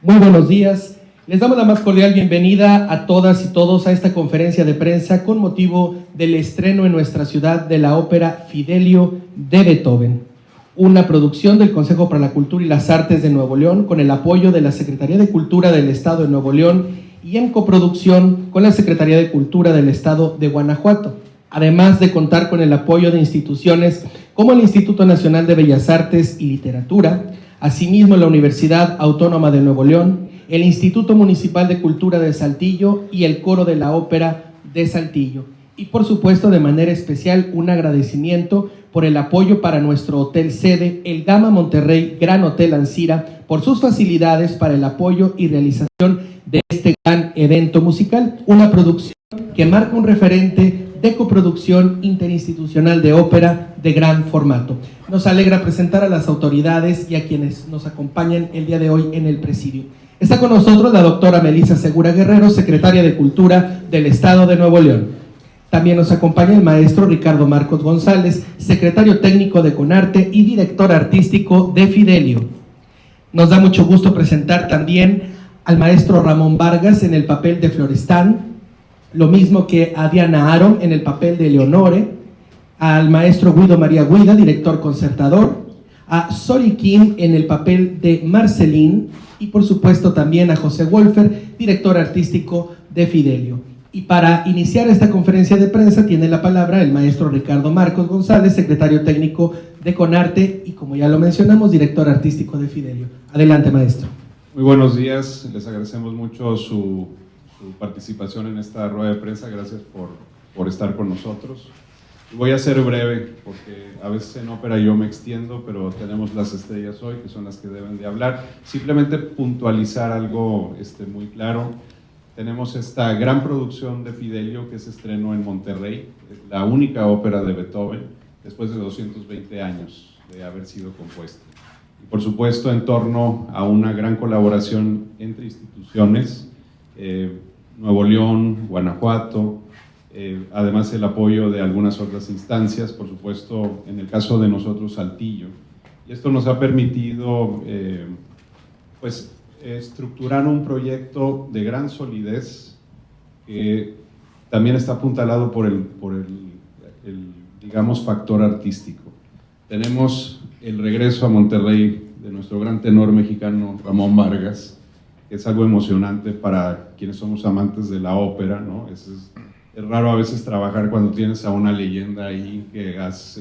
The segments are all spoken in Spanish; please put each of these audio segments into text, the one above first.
Muy buenos días. Les damos la más cordial bienvenida a todas y todos a esta conferencia de prensa con motivo del estreno en nuestra ciudad de la ópera Fidelio de Beethoven, una producción del Consejo para la Cultura y las Artes de Nuevo León con el apoyo de la Secretaría de Cultura del Estado de Nuevo León y en coproducción con la Secretaría de Cultura del Estado de Guanajuato, además de contar con el apoyo de instituciones como el Instituto Nacional de Bellas Artes y Literatura, asimismo la Universidad Autónoma de Nuevo León, el Instituto Municipal de Cultura de Saltillo y el Coro de la Ópera de Saltillo. Y por supuesto, de manera especial, un agradecimiento por el apoyo para nuestro hotel sede, el Gama Monterrey Gran Hotel Ancira, por sus facilidades para el apoyo y realización de este gran evento musical, una producción que marca un referente de coproducción interinstitucional de ópera de gran formato. Nos alegra presentar a las autoridades y a quienes nos acompañan el día de hoy en el presidio. Está con nosotros la doctora Melissa Segura Guerrero, secretaria de Cultura del Estado de Nuevo León. También nos acompaña el maestro Ricardo Marcos González, secretario técnico de CONARTE y director artístico de Fidelio. Nos da mucho gusto presentar también al maestro Ramón Vargas en el papel de Florestán, lo mismo que a Diana Aron en el papel de Leonore, al maestro Guido María Guida, director concertador, a Sori Kim en el papel de Marceline y por supuesto también a José Wolfer, director artístico de Fidelio. Y para iniciar esta conferencia de prensa tiene la palabra el maestro Ricardo Marcos González, secretario técnico de CONARTE y, como ya lo mencionamos, director artístico de Fidelio. Adelante, maestro. Muy buenos días, les agradecemos mucho su participación en esta rueda de prensa. Gracias por estar con nosotros. Voy a ser breve porque a veces en ópera yo me extiendo, pero tenemos las estrellas hoy que son las que deben de hablar. Simplemente puntualizar algo muy claro. Tenemos esta gran producción de Fidelio que se estrenó en Monterrey, la única ópera de Beethoven después de 220 años de haber sido compuesta. Y por supuesto en torno a una gran colaboración entre instituciones, Nuevo León, Guanajuato, además el apoyo de algunas otras instancias, por supuesto en el caso de nosotros Saltillo. Y esto nos ha permitido estructurar un proyecto de gran solidez que también está apuntalado por el digamos, factor artístico. Tenemos el regreso a Monterrey de nuestro gran tenor mexicano Ramón Vargas, que es algo emocionante para quienes somos amantes de la ópera, ¿no? Es raro a veces trabajar cuando tienes a una leyenda ahí que has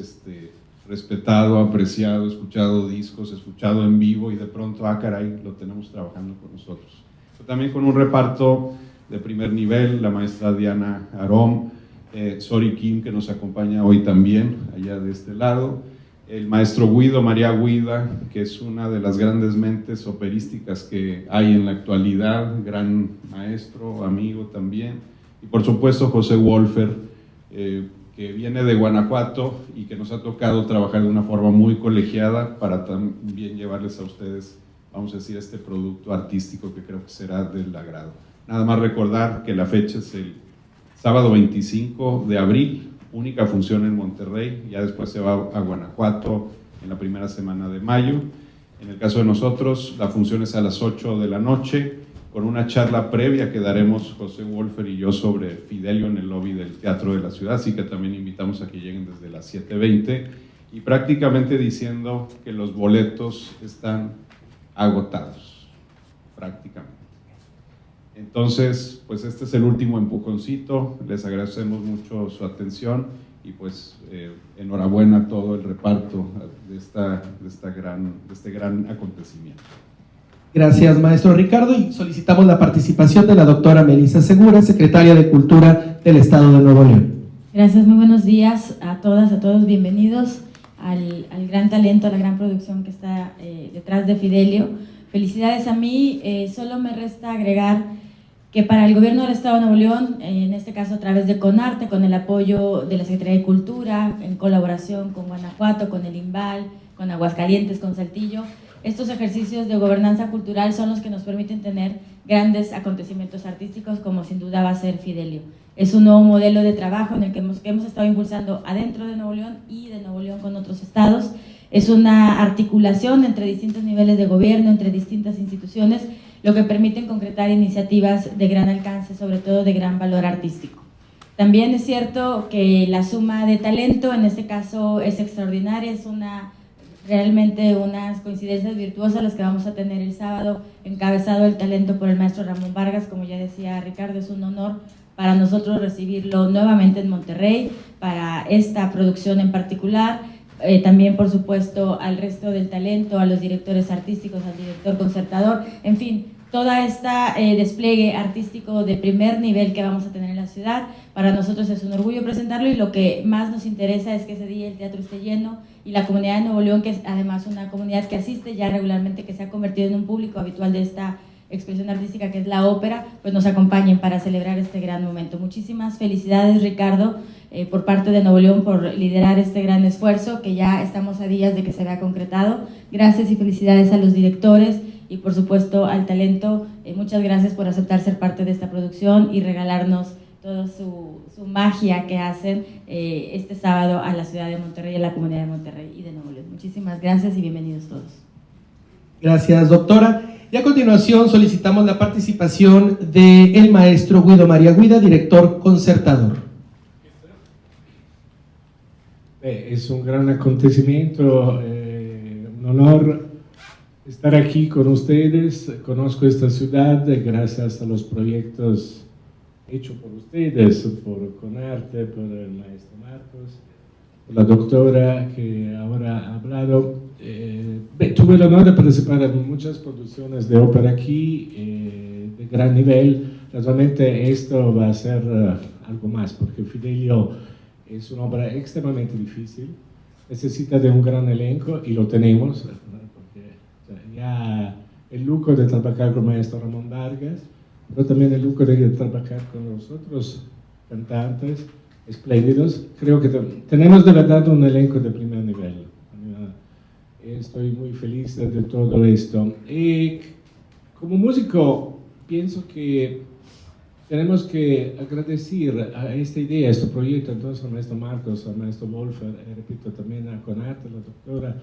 respetado, apreciado, escuchado discos, escuchado en vivo y de pronto, caray, lo tenemos trabajando con nosotros. Pero también con un reparto de primer nivel, la maestra Diana Aron, Sori Kim, que nos acompaña hoy también, allá de este lado, el maestro Guido María Guida, que es una de las grandes mentes operísticas que hay en la actualidad, gran maestro, amigo también, y por supuesto José Wolfer, que viene de Guanajuato y que nos ha tocado trabajar de una forma muy colegiada para también llevarles a ustedes, vamos a decir, este producto artístico que creo que será del agrado. Nada más recordar que la fecha es el sábado 25 de abril, única función en Monterrey, ya después se va a Guanajuato en la primera semana de mayo. En el caso de nosotros, la función es a las 8 de la noche, con una charla previa que daremos José Wolfer y yo sobre Fidelio en el lobby del Teatro de la Ciudad, así que también invitamos a que lleguen desde las 7:20 y prácticamente diciendo que los boletos están agotados, prácticamente. Entonces, pues este es el último empujoncito, les agradecemos mucho su atención y pues enhorabuena a todo el reparto de este gran acontecimiento. Gracias, maestro Ricardo, y solicitamos la participación de la doctora Melissa Segura, secretaria de Cultura del Estado de Nuevo León. Gracias, muy buenos días a todas, a todos, bienvenidos al gran talento, a la gran producción que está detrás de Fidelio. Felicidades a mí, solo me resta agregar que para el gobierno del Estado de Nuevo León, en este caso a través de CONARTE, con el apoyo de la Secretaría de Cultura, en colaboración con Guanajuato, con el IMBAL, con Aguascalientes, con Saltillo, estos ejercicios de gobernanza cultural son los que nos permiten tener grandes acontecimientos artísticos, como sin duda va a ser Fidelio. Es un nuevo modelo de trabajo en el que hemos estado impulsando adentro de Nuevo León y de Nuevo León con otros estados. Es una articulación entre distintos niveles de gobierno, entre distintas instituciones, lo que permite concretar iniciativas de gran alcance, sobre todo de gran valor artístico. También es cierto que la suma de talento en este caso es extraordinaria, es realmente unas coincidencias virtuosas las que vamos a tener el sábado, encabezado el talento por el maestro Ramón Vargas. Como ya decía Ricardo, es un honor para nosotros recibirlo nuevamente en Monterrey, para esta producción en particular, también por supuesto al resto del talento, a los directores artísticos, al director concertador, en fin, toda esta despliegue artístico de primer nivel que vamos a tener en la ciudad. Para nosotros es un orgullo presentarlo, y lo que más nos interesa es que ese día el teatro esté lleno y la comunidad de Nuevo León, que es además una comunidad que asiste ya regularmente, que se ha convertido en un público habitual de esta expresión artística que es la ópera, pues nos acompañen para celebrar este gran momento. Muchísimas felicidades, Ricardo, por parte de Nuevo León, por liderar este gran esfuerzo que ya estamos a días de que se vea concretado. Gracias y felicidades a los directores y por supuesto al talento. Muchas gracias por aceptar ser parte de esta producción y regalarnos toda su magia que hacen este sábado a la ciudad de Monterrey, a la comunidad de Monterrey y de Nuevo León. Muchísimas gracias y bienvenidos todos. Gracias, doctora. Y a continuación solicitamos la participación del maestro Guido María Guida, director concertador. Es un gran acontecimiento, un honor estar aquí con ustedes. Conozco esta ciudad gracias a los proyectos hechos por ustedes, por Conarte, por el maestro Marcos, por la doctora que ahora ha hablado. Tuve el honor de participar en muchas producciones de ópera aquí, de gran nivel. Naturalmente esto va a ser algo más, porque Fidelio es una obra extremadamente difícil, necesita de un gran elenco y lo tenemos, porque ya el lujo de trabajar con el maestro Ramón Vargas, pero también el lujo de trabajar con los otros cantantes espléndidos. Creo que tenemos de verdad un elenco de primer nivel. Estoy muy feliz de todo esto. Y como músico pienso que tenemos que agradecer a esta idea, a este proyecto, entonces al maestro Marcos, al maestro Wolfer, repito, también a Conarte, la doctora,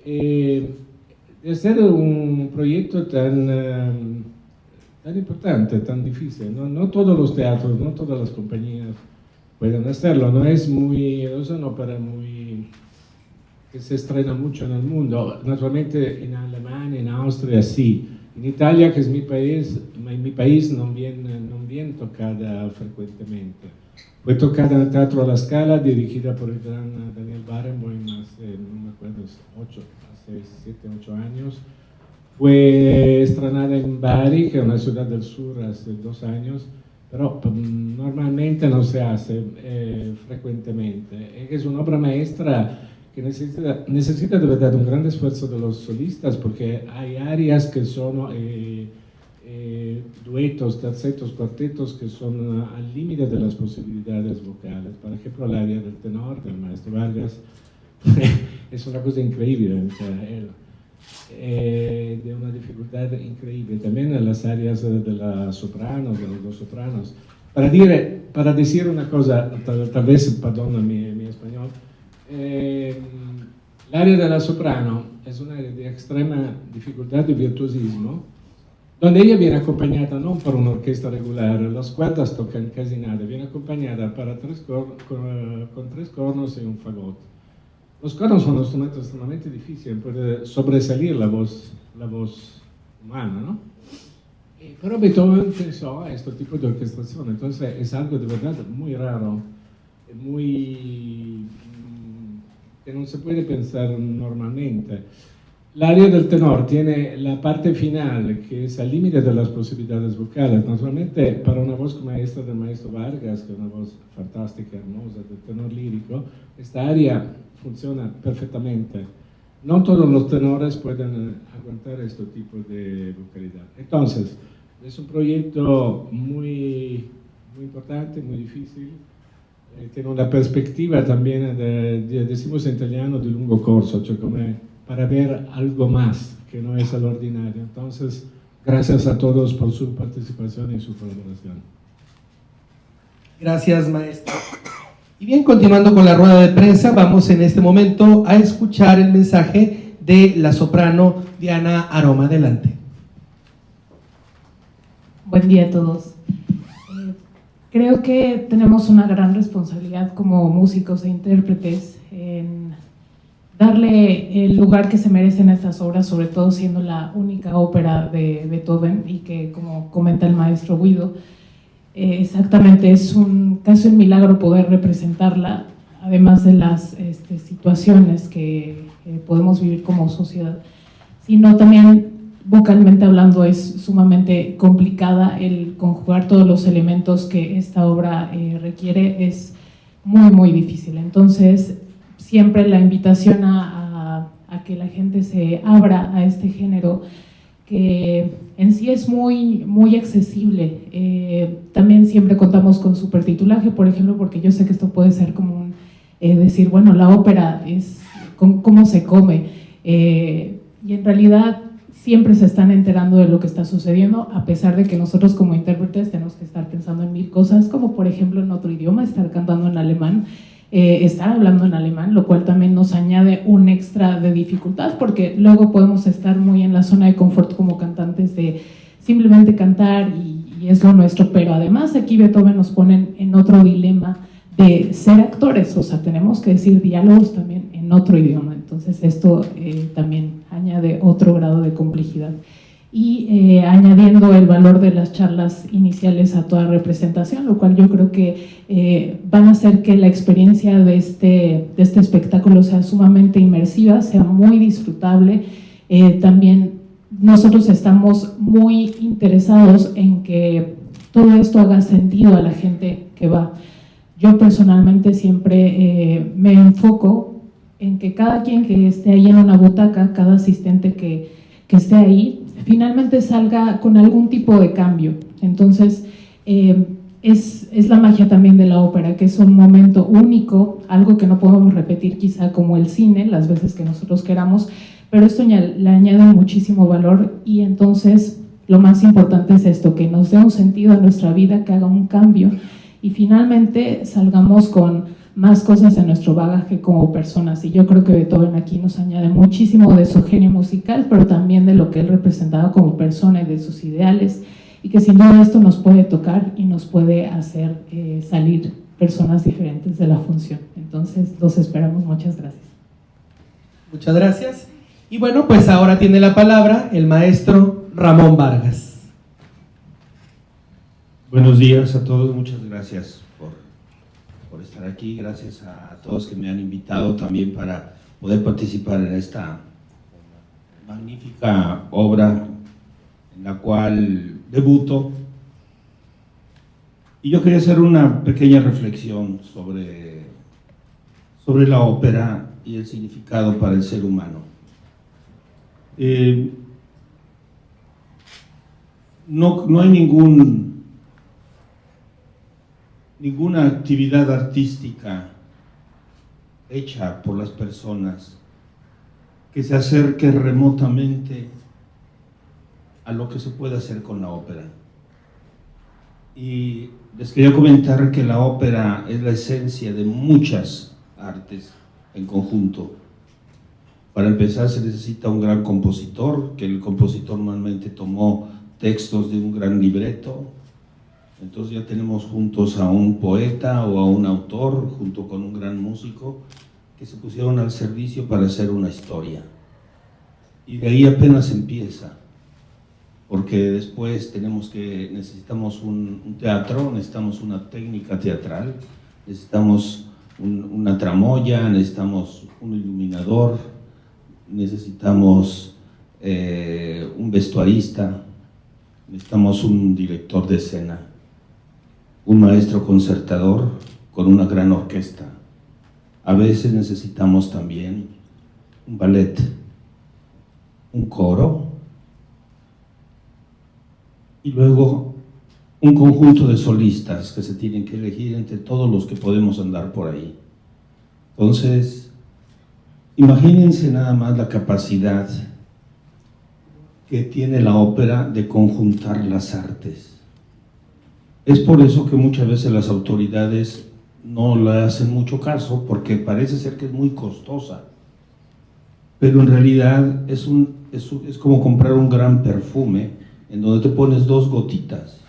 de hacer un proyecto tan importante, tan difícil. No todos los teatros, no todas las compañías pueden hacerlo. No es una ópera que se estrena mucho en el mundo. Naturalmente en Alemania, en Austria sí. En Italia, que es mi país no viene tocada frecuentemente. Fue tocada en el Teatro La Scala, dirigida por el gran Daniel Barenboim hace, no me acuerdo, hace 7, 8 años. Fue estrenada en Bari, que es una ciudad del sur, hace 2 años, pero normalmente no se hace frecuentemente. Es una obra maestra que necesita de verdad un gran esfuerzo de los solistas, porque hay áreas que son duetos, tercetos, cuartetos que son al límite de las posibilidades vocales. Por ejemplo, el área del tenor, del maestro Vargas, es una cosa increíble, de una dificultad increíble. También en las áreas de la soprano, de los dos sopranos. Para decir una cosa, tal vez, perdona mi español, el área de la soprano es un área de extrema dificultad y virtuosismo, donde ella viene acompañada no por una orquesta regular, las cuerdas tocan casi nada, viene acompañada con 3 cornos y un fagot. Los cornos son un instrumento extremadamente difícil, puede sobresalir la voz humana, ¿no? Pero Beethoven pensó a este tipo de orquestación, entonces es algo de verdad muy raro, que no se puede pensar normalmente. El área del tenor tiene la parte final, que es al límite de las posibilidades vocales. Naturalmente, para una voz como esta del maestro Vargas, que es una voz fantástica, hermosa, del tenor lírico, esta área funciona perfectamente. No todos los tenores pueden aguantar este tipo de vocalidad. Entonces, es un proyecto muy importante, muy difícil. Tiene una perspectiva también, decimos en italiano, de lungo corso, cioè come para ver algo más que no es el ordinario. Entonces, gracias a todos por su participación y su colaboración. Gracias, maestro. Y bien, continuando con la rueda de prensa, vamos en este momento a escuchar el mensaje de la soprano Diana Aroma. Adelante. Buen día a todos. Creo que tenemos una gran responsabilidad como músicos e intérpretes en darle el lugar que se merecen estas obras, sobre todo siendo la única ópera de Beethoven y que, como comenta el maestro Guido, exactamente es casi un milagro poder representarla, además de las situaciones que podemos vivir como sociedad, sino también vocalmente hablando es sumamente complicada. El conjugar todos los elementos que esta obra requiere es muy difícil. Entonces siempre la invitación a que la gente se abra a este género, que en sí es muy accesible. También siempre contamos con supertitulaje, por ejemplo, porque yo sé que esto puede ser como decir, bueno, la ópera es cómo se come, y en realidad siempre se están enterando de lo que está sucediendo, a pesar de que nosotros como intérpretes tenemos que estar pensando en 1000 cosas, como por ejemplo en otro idioma, estar cantando en alemán, estar hablando en alemán, lo cual también nos añade un extra de dificultad, porque luego podemos estar muy en la zona de confort como cantantes de simplemente cantar y es lo nuestro, pero además aquí Beethoven nos pone en otro dilema de ser actores, o sea, tenemos que decir diálogos también en otro idioma, entonces esto también añade otro grado de complejidad. Y añadiendo el valor de las charlas iniciales a toda representación, lo cual yo creo que van a hacer que la experiencia de este espectáculo sea sumamente inmersiva, sea muy disfrutable. También nosotros estamos muy interesados en que todo esto haga sentido a la gente que va. Yo personalmente siempre me enfoco en que cada quien que esté ahí en una butaca, cada asistente que esté ahí, finalmente salga con algún tipo de cambio. Entonces, es la magia también de la ópera, que es un momento único, algo que no podemos repetir quizá como el cine, las veces que nosotros queramos, pero esto le añade muchísimo valor y entonces lo más importante es esto, que nos dé un sentido a nuestra vida, que haga un cambio y finalmente salgamos con más cosas en nuestro bagaje como personas. Y yo creo que Beethoven aquí nos añade muchísimo de su genio musical, pero también de lo que él representaba como persona y de sus ideales, y que sin duda esto nos puede tocar y nos puede hacer salir personas diferentes de la función. Entonces los esperamos. Muchas gracias. Muchas gracias. Y bueno, pues ahora tiene la palabra el maestro Ramón Vargas. Buenos días a todos, muchas gracias por estar aquí, gracias a todos que me han invitado también para poder participar en esta magnífica obra en la cual debuto. Y yo quería hacer una pequeña reflexión sobre la ópera y el significado para el ser humano. No hay ninguna actividad artística hecha por las personas que se acerque remotamente a lo que se puede hacer con la ópera. Y les quería comentar que la ópera es la esencia de muchas artes en conjunto. Para empezar se necesita un gran compositor, que el compositor normalmente tomó textos de un gran libreto. Entonces ya tenemos juntos a un poeta o a un autor, junto con un gran músico, que se pusieron al servicio para hacer una historia. Y de ahí apenas empieza, porque después necesitamos un teatro, necesitamos una técnica teatral, necesitamos una tramoya, necesitamos un iluminador, necesitamos un vestuarista, necesitamos un director de escena, un maestro concertador con una gran orquesta. A veces necesitamos también un ballet, un coro y luego un conjunto de solistas que se tienen que elegir entre todos los que podemos andar por ahí. Entonces, imagínense nada más la capacidad que tiene la ópera de conjuntar las artes. Es por eso que muchas veces las autoridades no le hacen mucho caso, porque parece ser que es muy costosa, pero en realidad es como comprar un gran perfume en donde te pones 2 gotitas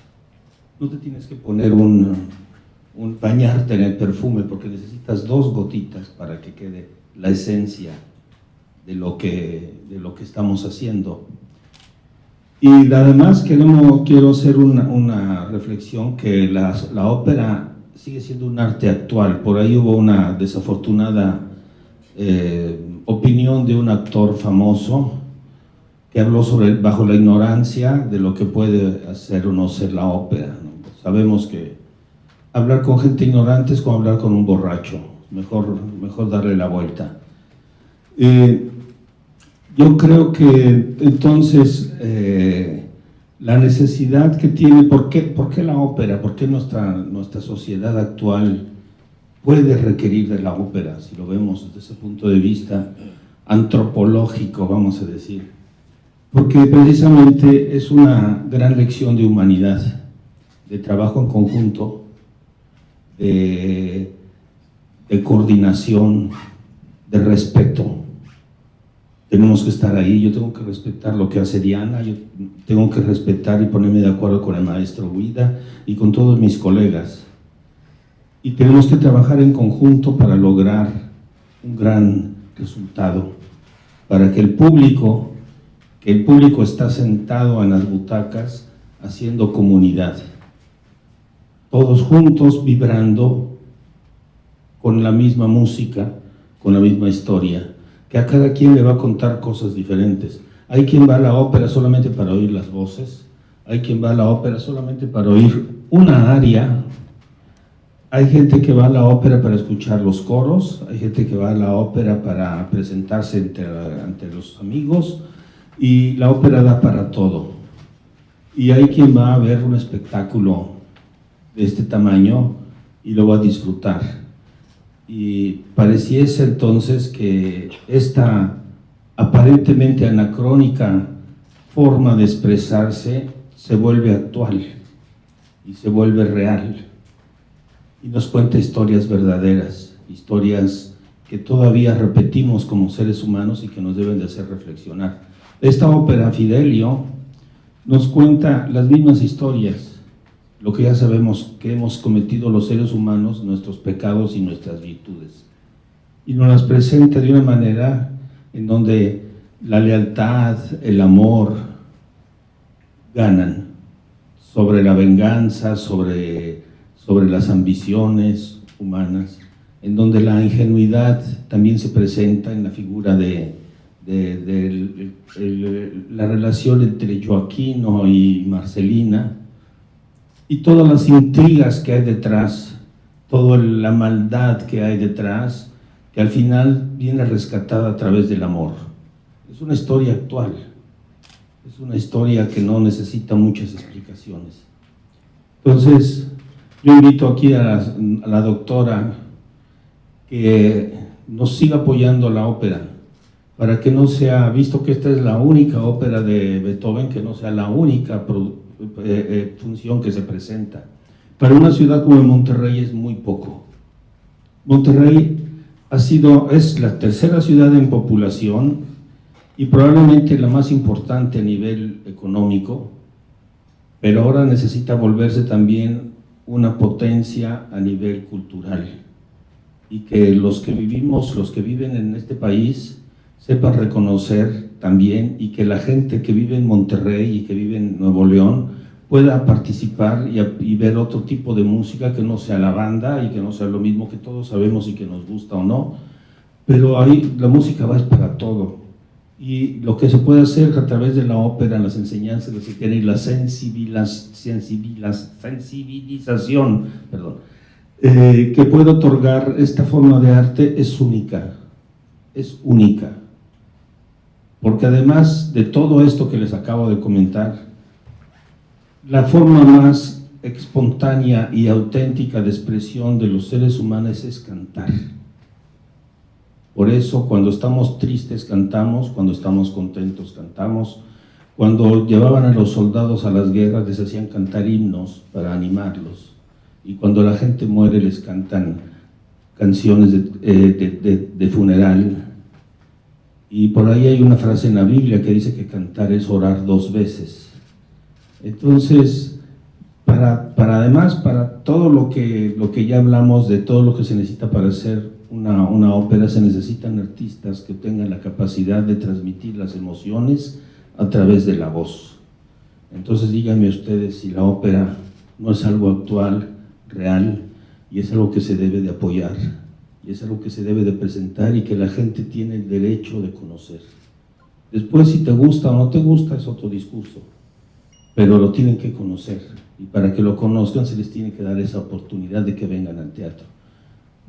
no te tienes que poner bañarte en el perfume, porque necesitas 2 gotitas para que quede la esencia de lo que estamos haciendo. Y además quiero hacer una reflexión que la ópera sigue siendo un arte actual. Por ahí hubo una desafortunada opinión de un actor famoso que habló bajo la ignorancia de lo que puede hacer o no ser la ópera, ¿no? Sabemos que hablar con gente ignorante es como hablar con un borracho, mejor darle la vuelta. Yo creo que entonces la necesidad que tiene, ¿por qué la ópera? ¿Por qué nuestra sociedad actual puede requerir de la ópera, si lo vemos desde ese punto de vista antropológico, vamos a decir? Porque precisamente es una gran lección de humanidad, de trabajo en conjunto, de coordinación, de respeto. Tenemos que estar ahí, yo tengo que respetar lo que hace Diana, yo tengo que respetar y ponerme de acuerdo con el maestro Guida y con todos mis colegas. Y tenemos que trabajar en conjunto para lograr un gran resultado, para que el público está sentado en las butacas haciendo comunidad, todos juntos vibrando con la misma música, con la misma historia, que a cada quien le va a contar cosas diferentes. Hay quien va a la ópera solamente para oír las voces, hay quien va a la ópera solamente para oír una aria, hay gente que va a la ópera para escuchar los coros, hay gente que va a la ópera para presentarse ante los amigos, y la ópera da para todo. Y hay quien va a ver un espectáculo de este tamaño y lo va a disfrutar. Y pareciese entonces que esta aparentemente anacrónica forma de expresarse se vuelve actual y se vuelve real y nos cuenta historias verdaderas, historias que todavía repetimos como seres humanos y que nos deben de hacer reflexionar. Esta ópera Fidelio nos cuenta las mismas historias, lo que ya sabemos que hemos cometido los seres humanos, nuestros pecados y nuestras virtudes. Y nos las presenta de una manera en donde la lealtad, el amor ganan sobre la venganza, sobre las ambiciones humanas, en donde la ingenuidad también se presenta en la figura de la relación entre Joaquino y Marcelina, y todas las intrigas que hay detrás, toda la maldad que hay detrás, que al final viene rescatada a través del amor. Es una historia actual, es una historia que no necesita muchas explicaciones. Entonces, yo invito aquí a la doctora que nos siga apoyando la ópera, para que no sea, visto que esta es la única ópera de Beethoven, que no sea la única función que se presenta. Para una ciudad como Monterrey es muy poco. Monterrey es la tercera ciudad en población y probablemente la más importante a nivel económico, pero ahora necesita volverse también una potencia a nivel cultural, y que los que viven en este país sepan reconocer también, y que la gente que vive en Monterrey y que vive en Nuevo León pueda participar y ver otro tipo de música que no sea la banda y que no sea lo mismo que todos sabemos y que nos gusta o no, pero ahí la música va para todo. Y lo que se puede hacer a través de la ópera, las enseñanzas y la sensibilización, que puede otorgar esta forma de arte es única, porque además de todo esto que les acabo de comentar, la forma más espontánea y auténtica de expresión de los seres humanos es cantar. Por eso, cuando estamos tristes cantamos, cuando estamos contentos cantamos, cuando llevaban a los soldados a las guerras les hacían cantar himnos para animarlos, y cuando la gente muere les cantan canciones de funeral. Y por ahí hay una frase en la Biblia que dice que cantar es orar 2 veces. Entonces, además, para todo lo que ya hablamos, de todo lo que se necesita para hacer una ópera, se necesitan artistas que tengan la capacidad de transmitir las emociones a través de la voz. Entonces díganme ustedes si la ópera no es algo actual, real, y es algo que se debe de apoyar, y es algo que se debe de presentar y que la gente tiene el derecho de conocer. Después, si te gusta o no te gusta, es otro discurso, pero lo tienen que conocer, y para que lo conozcan se les tiene que dar esa oportunidad de que vengan al teatro.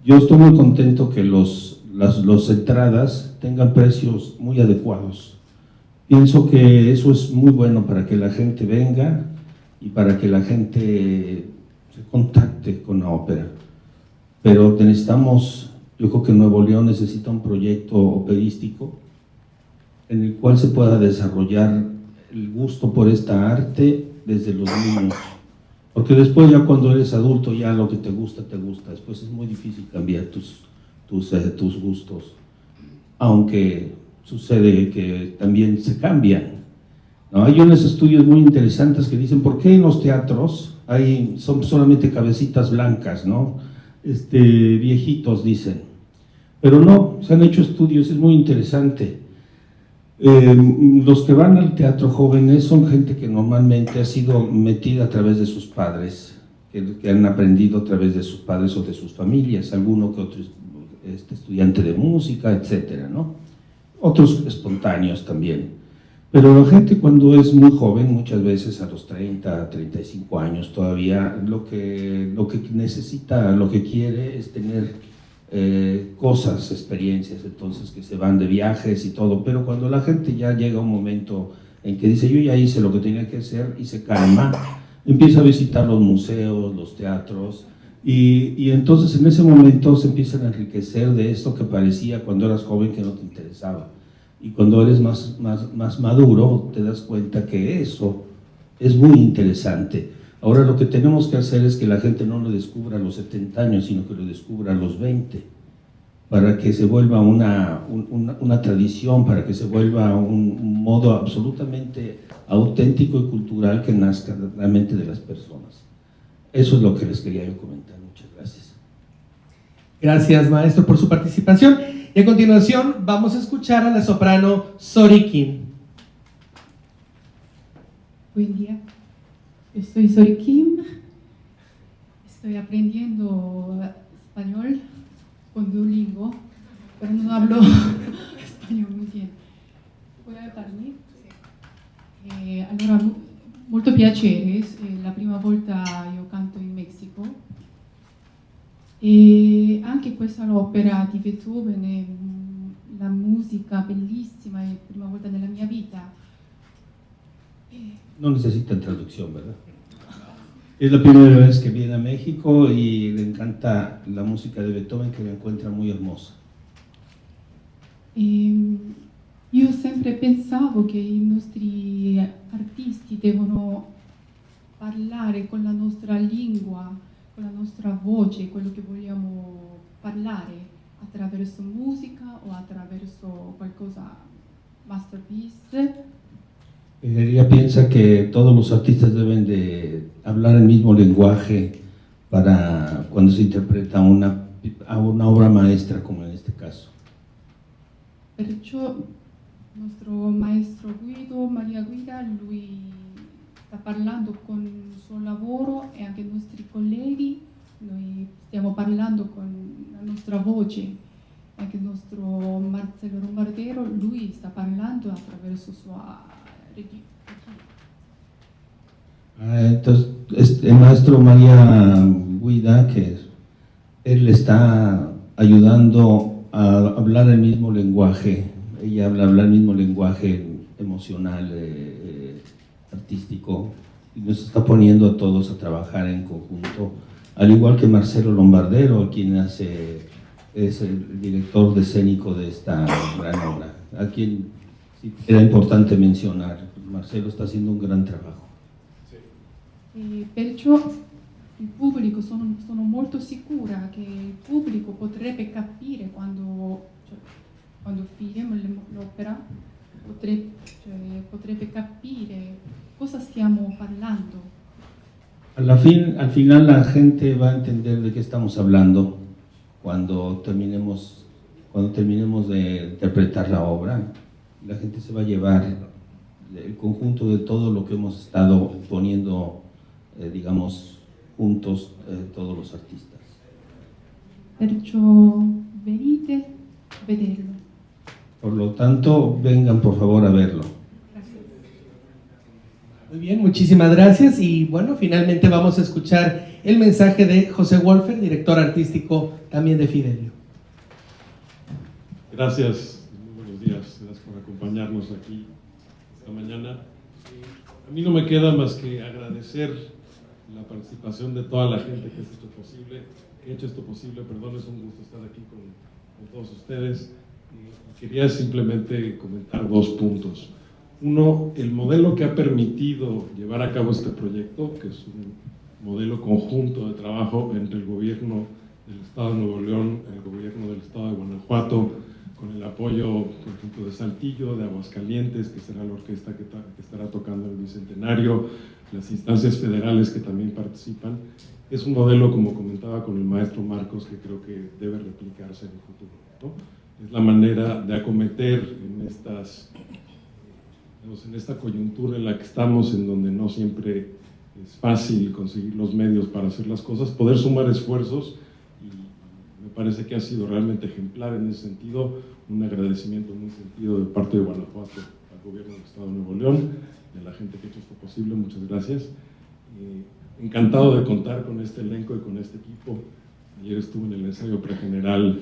Yo estoy muy contento que las entradas tengan precios muy adecuados. Pienso que eso es muy bueno para que la gente venga y para que la gente se contacte con la ópera. Pero necesitamos, yo creo que Nuevo León necesita un proyecto operístico en el cual se pueda desarrollar el gusto por esta arte desde los niños. Porque después ya cuando eres adulto ya lo que te gusta, después es muy difícil cambiar tus gustos, aunque sucede que también se cambian, ¿no? Hay unos estudios muy interesantes que dicen, ¿por qué en los teatros son solamente cabecitas blancas, ¿no? Viejitos, dicen, pero no, se han hecho estudios, es muy interesante. Los que van al teatro jóvenes son gente que normalmente ha sido metida a través de sus padres, que han aprendido a través de sus padres o de sus familias, alguno que otro estudiante de música, etcétera, ¿no? Otros espontáneos también. Pero la gente cuando es muy joven, muchas veces a los 30, 35 años todavía, lo que necesita, lo que quiere es tener cosas, experiencias, entonces que se van de viajes y todo, pero cuando la gente ya llega a un momento en que dice yo ya hice lo que tenía que hacer y se calma, empieza a visitar los museos, los teatros y entonces en ese momento se empiezan a enriquecer de esto que parecía cuando eras joven que no te interesaba, y cuando eres más maduro te das cuenta que eso es muy interesante. Ahora lo que tenemos que hacer es que la gente no lo descubra a los 70 años, sino que lo descubra a los 20, para que se vuelva una tradición, para que se vuelva un modo absolutamente auténtico y cultural que nazca en la mente de las personas. Eso es lo que les quería yo comentar. Muchas gracias. Gracias, maestro, por su participación. Y a continuación vamos a escuchar a la soprano Sori Kim. Buen día. Yo soy Sori Kim, estoy aprendiendo español con Duolingo, pero non hablo espagnolo muy bien. Puoi aiutarmi? Allora, molto piacere, è la prima volta io canto in Messico e anche questa opera di Beethoven è la musica bellissima, è la prima volta nella mia vita. No necesitan traducción, ¿verdad? Es la primera vez que viene a México y le encanta la música de Beethoven, que la encuentra muy hermosa. Io sempre pensavo che i nostri artisti devono parlare con la nostra lingua, con la nostra voce, quello che vogliamo parlare attraverso musica o attraverso qualcosa, masterpiece. Ella piensa que todos los artistas deben de hablar el mismo lenguaje para cuando se interpreta una obra maestra, como en este caso. Perciò il nostro maestro Guido, Maria Guida, lui sta parlando con il suo lavoro e anche i nostri colleghi, noi stiamo parlando con la nostra voce, anche il nostro Marcello Lombardero, lui sta parlando attraverso sua Entonces, el maestro María Guida, que él está ayudando a hablar el mismo lenguaje, ella habla el mismo lenguaje emocional, artístico, y nos está poniendo a todos a trabajar en conjunto, al igual que Marcelo Lombardero, quien es el director escénico de esta gran obra, a quien sí era importante mencionar. Marcelo está haciendo un gran trabajo. Perciò il pubblico, sono molto sicura che il pubblico potrebbe capire quando film l'opera, potrebbe capire cosa stiamo parlando. Al final la gente va a entender de qué estamos hablando cuando terminemos de interpretar la obra. La gente se va a llevar el conjunto de todo lo que hemos estado poniendo, digamos, juntos todos los artistas. Perciò venite a vederlo. Por lo tanto, vengan por favor a verlo. Muy bien, muchísimas gracias. Y bueno, finalmente vamos a escuchar el mensaje de José Wolfer, director artístico también de Fidelio. Gracias, muy buenos días, gracias por acompañarnos aquí esta mañana. A mí no me queda más que agradecer la participación de toda la gente que ha hecho esto posible, perdón, es un gusto estar aquí con todos ustedes. Quería simplemente comentar 2 puntos. Uno, el modelo que ha permitido llevar a cabo este proyecto, que es un modelo conjunto de trabajo entre el gobierno del Estado de Nuevo León, el gobierno del Estado de Guanajuato, con el apoyo, por ejemplo, de Saltillo, de Aguascalientes, que será la orquesta que estará tocando el Bicentenario, las instancias federales que también participan. Es un modelo, como comentaba con el maestro Marcos, que creo que debe replicarse en el futuro, ¿no? Es la manera de acometer en esta coyuntura en la que estamos, en donde no siempre es fácil conseguir los medios para hacer las cosas, poder sumar esfuerzos, y me parece que ha sido realmente ejemplar en ese sentido. Un agradecimiento muy sentido de parte de Guanajuato al gobierno del Estado de Nuevo León, de la gente que ha hecho esto posible, muchas gracias. Encantado de contar con este elenco y con este equipo. Ayer estuve en el ensayo pregeneral,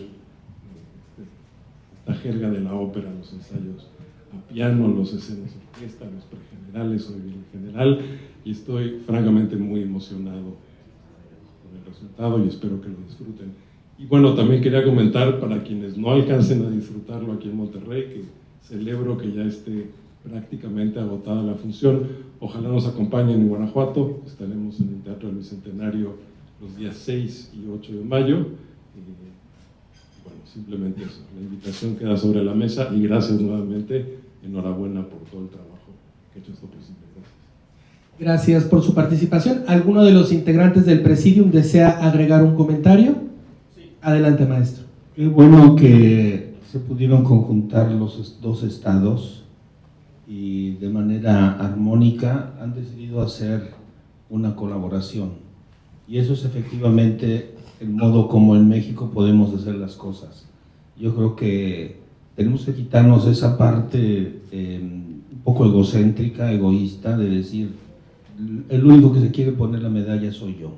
esta jerga de la ópera, los ensayos a piano, los escenas orquesta, los pregenerales, hoy el general, y estoy francamente muy emocionado con el resultado y espero que lo disfruten. Y bueno, también quería comentar para quienes no alcancen a disfrutarlo aquí en Monterrey, que celebro que ya esté prácticamente agotada la función. Ojalá nos acompañen en Guanajuato, estaremos en el Teatro del Bicentenario los días 6 y 8 de mayo. Bueno, simplemente eso, la invitación queda sobre la mesa y gracias nuevamente, enhorabuena por todo el trabajo que ha hecho esto posible. Gracias. Gracias por su participación. ¿Alguno de los integrantes del Presidium desea agregar un comentario? Sí. Adelante, maestro. Qué bueno que se pudieron conjuntar los 2 estados y de manera armónica han decidido hacer una colaboración. Y eso es efectivamente el modo como en México podemos hacer las cosas. Yo creo que tenemos que quitarnos esa parte un poco egocéntrica, egoísta, de decir, el único que se quiere poner la medalla soy yo,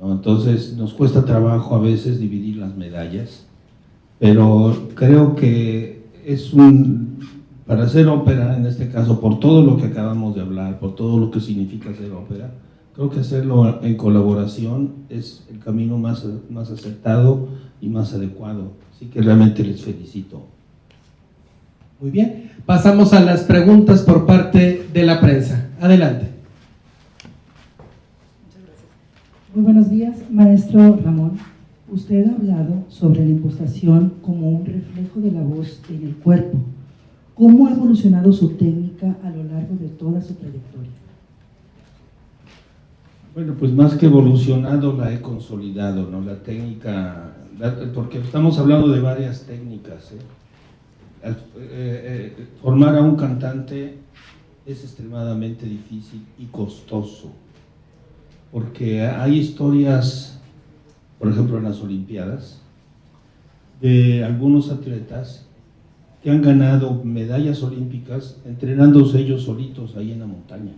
¿no? Entonces nos cuesta trabajo a veces dividir las medallas, pero creo que para hacer ópera, en este caso, por todo lo que acabamos de hablar, por todo lo que significa hacer ópera, creo que hacerlo en colaboración es el camino más acertado y más adecuado. Así que realmente les felicito. Muy bien, pasamos a las preguntas por parte de la prensa. Adelante. Muchas gracias. Muy buenos días, maestro Ramón. Usted ha hablado sobre la impostación como un reflejo de la voz en el cuerpo. ¿Cómo ha evolucionado su técnica a lo largo de toda su trayectoria? Bueno, pues más que evolucionado, la he consolidado, ¿no? La técnica, porque estamos hablando de varias técnicas, formar a un cantante es extremadamente difícil y costoso, porque hay historias, por ejemplo en las Olimpiadas, de algunos atletas que han ganado medallas olímpicas entrenándose ellos solitos ahí en la montaña,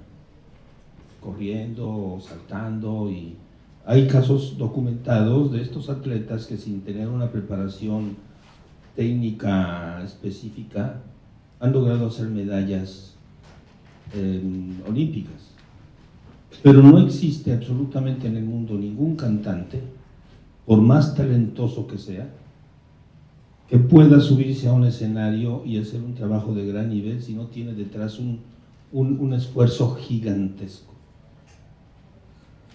corriendo, saltando, y hay casos documentados de estos atletas que sin tener una preparación técnica específica han logrado hacer medallas olímpicas. Pero no existe absolutamente en el mundo ningún cantante, por más talentoso que sea, que pueda subirse a un escenario y hacer un trabajo de gran nivel si no tiene detrás un esfuerzo gigantesco.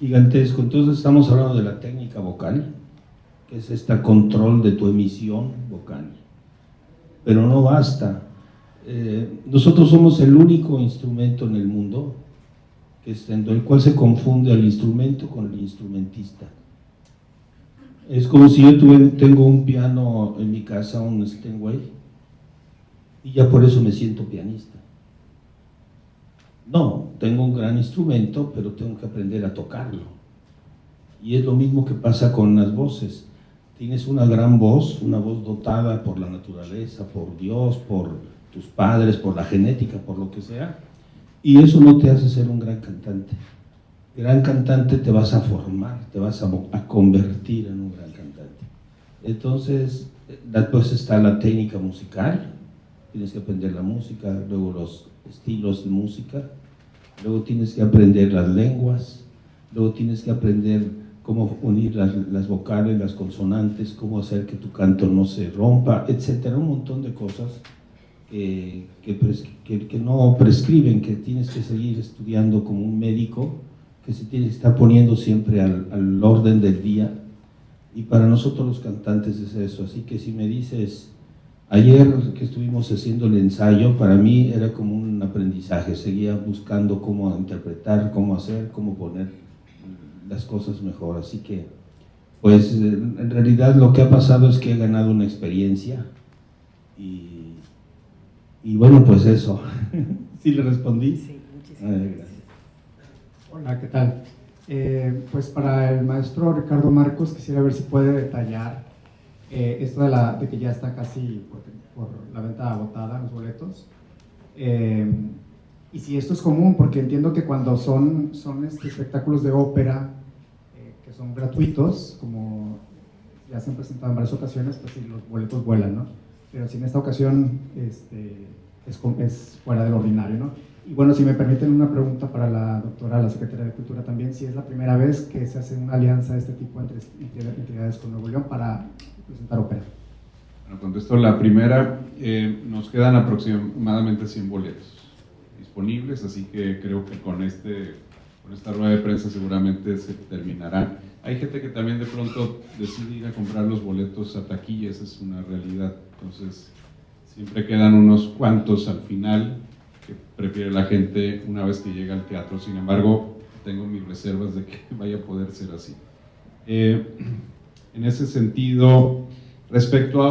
Entonces estamos hablando de la técnica vocal, que es este control de tu emisión vocal, pero no basta. Nosotros somos el único instrumento en el mundo en el cual se confunde al instrumento con el instrumentista. Es como si yo tengo un piano en mi casa, un Steinway, y ya por eso me siento pianista. No, tengo un gran instrumento, pero tengo que aprender a tocarlo. Y es lo mismo que pasa con las voces. Tienes una gran voz, una voz dotada por la naturaleza, por Dios, por tus padres, por la genética, por lo que sea, y eso no te hace ser un gran cantante. Gran cantante te vas a formar, te vas a convertir en un gran cantante. Entonces, después está la técnica musical, tienes que aprender la música, luego los estilos de música, luego tienes que aprender las lenguas, luego tienes que aprender cómo unir las vocales, las consonantes, cómo hacer que tu canto no se rompa, etcétera, un montón de cosas que no prescriben, que tienes que seguir estudiando como un médico, que se tiene que estar poniendo siempre al orden del día, y para nosotros los cantantes es eso. Así que si me dices, ayer que estuvimos haciendo el ensayo, para mí era como un aprendizaje, seguía buscando cómo interpretar, cómo hacer, cómo poner las cosas mejor. Así que, pues en realidad lo que ha pasado es que he ganado una experiencia, y bueno, pues eso. ¿Sí le respondí? Sí, muchísimas gracias. Hola, ¿qué tal? Pues para el maestro Ricardo Marcos quisiera ver si puede detallar esto de que ya está casi por la venta agotada los boletos, y si esto es común, porque entiendo que cuando son espectáculos de ópera que son gratuitos, como ya se han presentado en varias ocasiones, pues sí, los boletos vuelan, ¿no? Pero si en esta ocasión es fuera del ordinario, ¿no? Y bueno, si me permiten una pregunta para la doctora, la secretaria de Cultura también, si es la primera vez que se hace una alianza de este tipo entre entidades con Nuevo León para presentar ópera. Bueno, contesto la primera. Nos quedan aproximadamente 100 boletos disponibles, así que creo que con esta rueda de prensa seguramente se terminará. Hay gente que también de pronto decide ir a comprar los boletos a taquilla, esa es una realidad. Entonces, siempre quedan unos cuantos al final que prefiere la gente una vez que llega al teatro. Sin embargo, tengo mis reservas de que vaya a poder ser así. En ese sentido, respecto a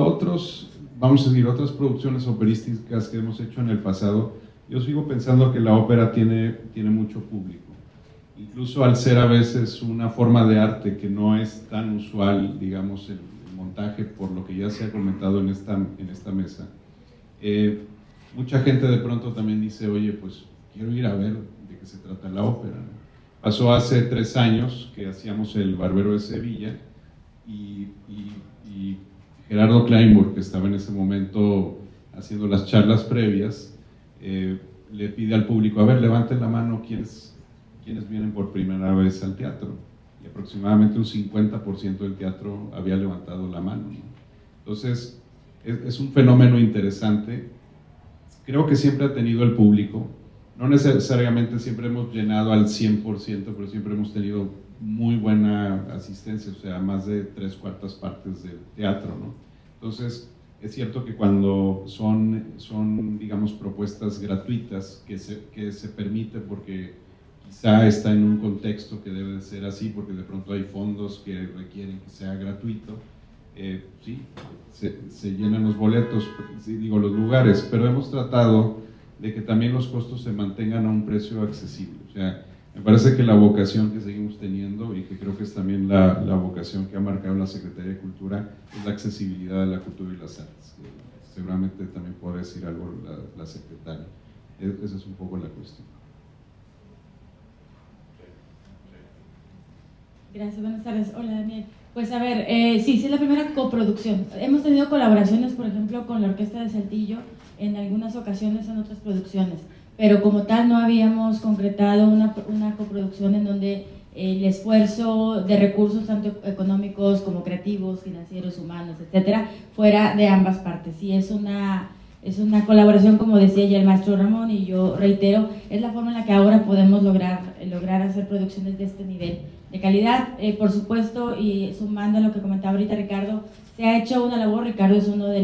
vamos a decir, otras producciones operísticas que hemos hecho en el pasado, yo sigo pensando que la ópera tiene mucho público. Incluso al ser a veces una forma de arte que no es tan usual, digamos, el montaje, por lo que ya se ha comentado en esta mesa, mucha gente de pronto también dice, oye, pues quiero ir a ver de qué se trata la ópera, ¿no? Pasó hace 3 años que hacíamos El Barbero de Sevilla, y Gerardo Kleinburg, que estaba en ese momento haciendo las charlas previas, le pide al público, a ver, levanten la mano quienes vienen por primera vez al teatro, y aproximadamente un 50% del teatro había levantado la mano, ¿no? Entonces, es un fenómeno interesante. Creo que siempre ha tenido el público, no necesariamente siempre hemos llenado al 100%, pero siempre hemos tenido muy buena asistencia, o sea, más de 3/4 partes del teatro, ¿no? Entonces, es cierto que cuando son digamos, propuestas gratuitas que se permite porque quizá está en un contexto que debe de ser así, porque de pronto hay fondos que requieren que sea gratuito, sí, se llenan los boletos, sí, digo, los lugares, pero hemos tratado de que también los costos se mantengan a un precio accesible. O sea, me parece que la vocación que seguimos teniendo, y que creo que es también la vocación que ha marcado la Secretaría de Cultura, es la accesibilidad de la cultura y las artes. Seguramente también puede decir algo la secretaria. Esa es un poco la cuestión. Gracias, buenas tardes. Hola, Daniel. Pues a ver, sí, es la primera coproducción. Hemos tenido colaboraciones, por ejemplo, con la Orquesta de Saltillo, en algunas ocasiones en otras producciones, pero como tal no habíamos concretado una coproducción en donde el esfuerzo de recursos tanto económicos como creativos, financieros, humanos, etcétera, fuera de ambas partes. Y es una colaboración, como decía ya el maestro Ramón, y yo reitero, es la forma en la que ahora podemos lograr hacer producciones de este nivel de calidad. Por supuesto, y sumando a lo que comentaba ahorita Ricardo, se ha hecho una labor. Ricardo es uno de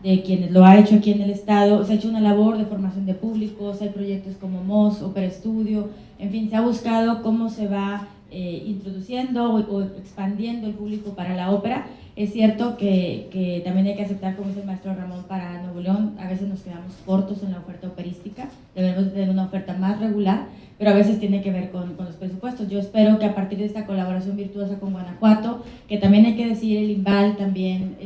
de quienes lo ha hecho aquí en el Estado. Se ha hecho una labor de formación de públicos, hay proyectos como MOS, Ópera Estudio, en fin, se ha buscado cómo se va introduciendo o expandiendo el público para la ópera. Es cierto que también hay que aceptar, como dice el maestro Ramón, para Nuevo León a veces nos quedamos cortos en la oferta operística, debemos tener una oferta más regular, pero a veces tiene que ver con los presupuestos. Yo espero que a partir de esta colaboración virtuosa con Guanajuato, que también hay que decir, el IMBAL también,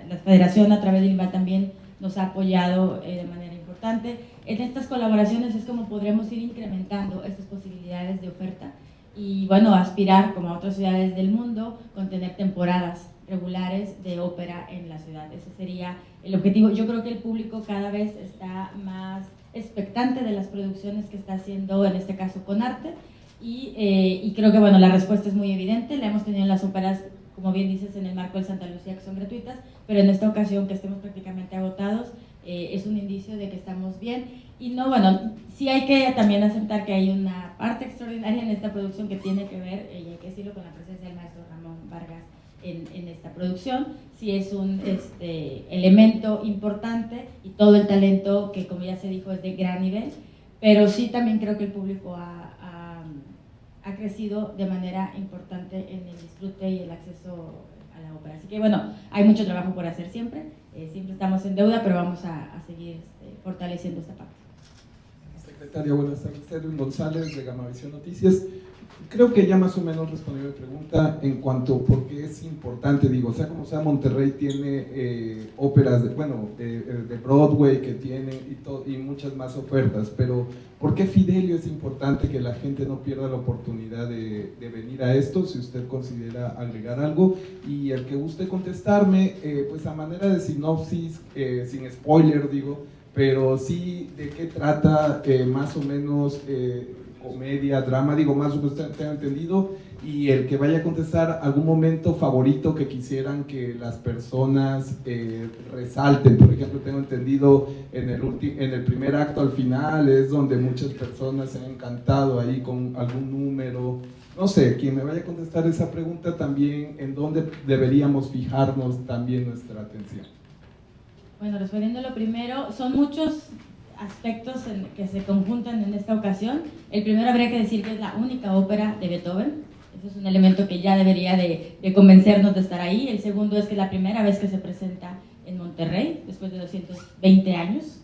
la Federación a través del IMBAL también nos ha apoyado de manera importante. En estas colaboraciones es como podremos ir incrementando estas posibilidades de oferta y, bueno, aspirar, como a otras ciudades del mundo, con tener temporadas regulares de ópera en la ciudad. Ese sería el objetivo. Yo creo que el público cada vez está más expectante de las producciones que está haciendo, en este caso, Conarte, y creo que, bueno, la respuesta es muy evidente. La hemos tenido en las óperas, como bien dices, en el marco del Santa Lucía, que son gratuitas, pero en esta ocasión, que estemos prácticamente agotados, es un indicio de que estamos bien. Y no, bueno, sí hay que también aceptar que hay una parte extraordinaria en esta producción que tiene que ver, y hay que decirlo, con la presencia del maestro Ramón Vargas en esta producción. Sí es un elemento importante, y todo el talento que, como ya se dijo, es de gran nivel, pero sí también creo que el público ha crecido de manera importante en el disfrute y el acceso a la ópera. Así que, bueno, hay mucho trabajo por hacer siempre, siempre estamos en deuda, pero vamos a seguir fortaleciendo esta parte. Secretaria, buenas tardes. Edwin González, de Gamavisión Noticias. Creo que ya más o menos respondió mi pregunta en cuanto a por qué es importante, digo, sea como sea, Monterrey tiene óperas de Broadway que tienen y muchas más ofertas, pero ¿por qué Fidelio es importante que la gente no pierda la oportunidad de venir a esto? Si usted considera agregar algo, y el que guste contestarme, pues a manera de sinopsis, sin spoiler, digo, pero sí de qué trata más o menos, comedia, drama, digo, más o menos tengo entendido, y el que vaya a contestar algún momento favorito que quisieran que las personas resalten. Por ejemplo, tengo entendido en el primer acto al final es donde muchas personas se han encantado ahí con algún número. No sé, quien me vaya a contestar esa pregunta también, ¿en dónde deberíamos fijarnos también nuestra atención? Bueno, respondiendo lo primero, son muchos aspectos que se conjuntan en esta ocasión. El primero, habría que decir que es la única ópera de Beethoven. Eso es un elemento que ya debería de convencernos de estar ahí. El segundo es que es la primera vez que se presenta en Monterrey, después de 220 años.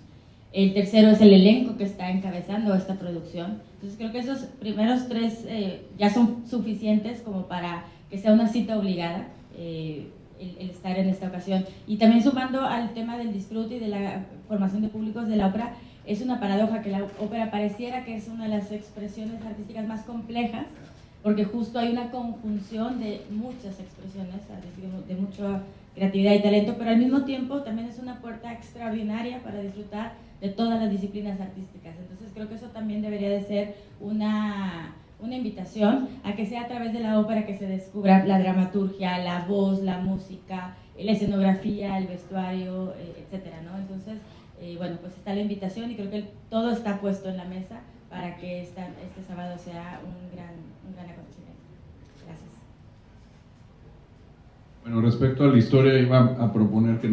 El tercero es el elenco que está encabezando esta producción. Entonces creo que esos primeros tres ya son suficientes como para que sea una cita obligada. El estar en esta ocasión. Y también, sumando al tema del disfrute y de la formación de públicos de la ópera, es una paradoja que la ópera pareciera que es una de las expresiones artísticas más complejas, porque justo hay una conjunción de muchas expresiones artísticas, de mucha creatividad y talento, pero al mismo tiempo también es una puerta extraordinaria para disfrutar de todas las disciplinas artísticas. Entonces creo que eso también debería de ser una invitación a que sea a través de la ópera que se descubra la dramaturgia, la voz, la música, la escenografía, el vestuario, etcétera, ¿no? Entonces, bueno, pues está la invitación, y creo que todo está puesto en la mesa para que este sábado sea un gran acontecimiento. Gracias. Bueno, respecto a la historia, iba a proponer que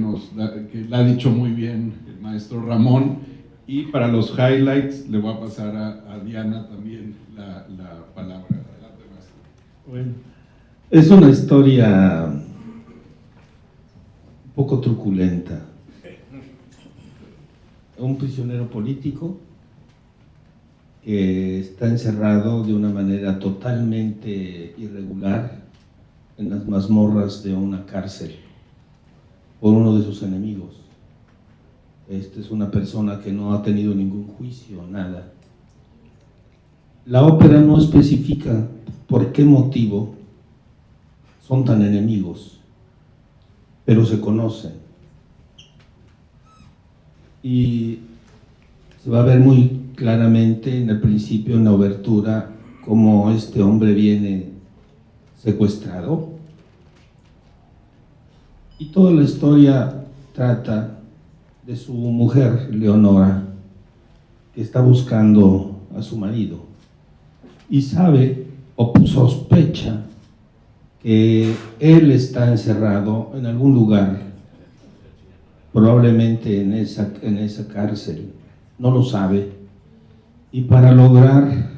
la ha dicho muy bien el maestro Ramón, y para los highlights le voy a pasar a Diana también la palabra. Adelante, maestro. Bueno, es una historia un poco truculenta. Un prisionero político que está encerrado de una manera totalmente irregular en las mazmorras de una cárcel por uno de sus enemigos. Esta es una persona que no ha tenido ningún juicio, nada. La ópera no especifica por qué motivo son tan enemigos, pero se conocen. Y se va a ver muy claramente en el principio, en la obertura, cómo este hombre viene secuestrado. Y toda la historia trata de su mujer, Leonora, que está buscando a su marido y sabe o sospecha que él está encerrado en algún lugar probablemente en esa cárcel, no lo sabe, y para lograr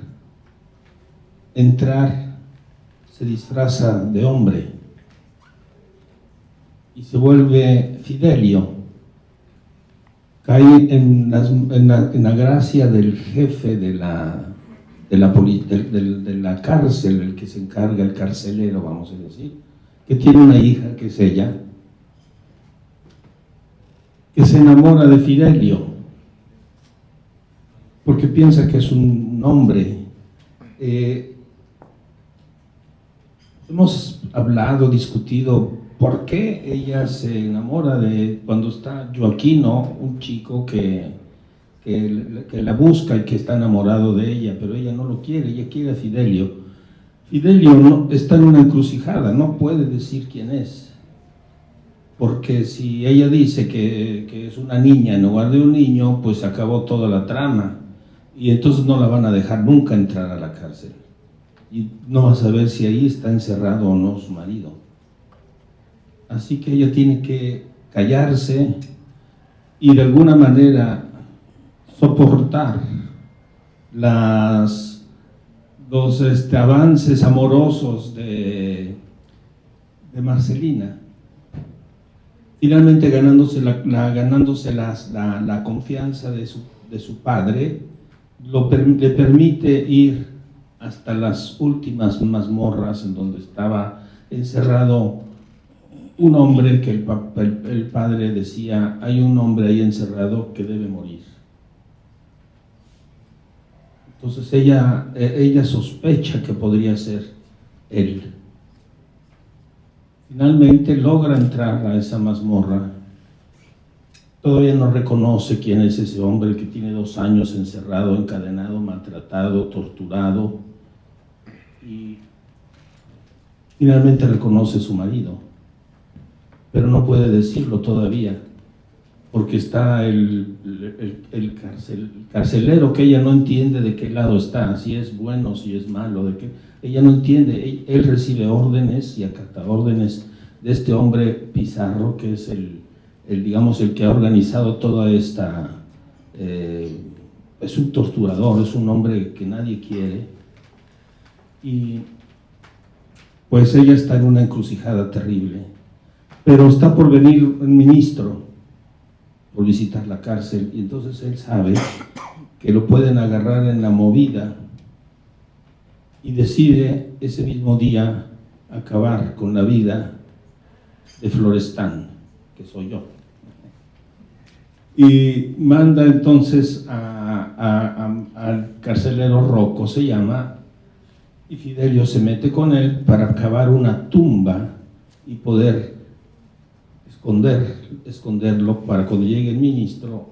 entrar se disfraza de hombre y se vuelve Fidelio. Cae en la gracia del jefe de la cárcel, el que se encarga, el carcelero, vamos a decir, que tiene una hija que es ella, que se enamora de Fidelio, porque piensa que es un hombre. Hemos hablado, discutido por qué ella se enamora de cuando está Joaquino, un chico que la busca y que está enamorado de ella, pero ella no lo quiere, ella quiere a Fidelio. Fidelio no, está en una encrucijada, no puede decir quién es, porque si ella dice que es una niña en lugar de un niño, pues acabó toda la trama, y entonces no la van a dejar nunca entrar a la cárcel, y no va a saber si ahí está encerrado o no su marido. Así que ella tiene que callarse y de alguna manera soportar los avances amorosos de Marcelina, finalmente ganándose la confianza de su padre, le permite ir hasta las últimas mazmorras en donde estaba encerrado un hombre que el padre decía: hay un hombre ahí encerrado que debe morir. Entonces ella sospecha que podría ser él. Finalmente logra entrar a esa mazmorra. Todavía no reconoce quién es ese hombre que tiene 2 años encerrado, encadenado, maltratado, torturado, y finalmente reconoce a su marido, pero no puede decirlo todavía, porque está el carcelero, que ella no entiende de qué lado está, si es bueno, si es malo, ella no entiende. Él recibe órdenes y acata órdenes de este hombre Pizarro, que es el que ha organizado toda esta... es un torturador, es un hombre que nadie quiere, y pues ella está en una encrucijada terrible, pero está por venir un ministro por visitar la cárcel, y entonces él sabe que lo pueden agarrar en la movida, y decide ese mismo día acabar con la vida de Florestán, que soy yo, y manda entonces al carcelero Rocco, se llama, y Fidelio se mete con él para cavar una tumba y poder esconderlo para cuando llegue el ministro,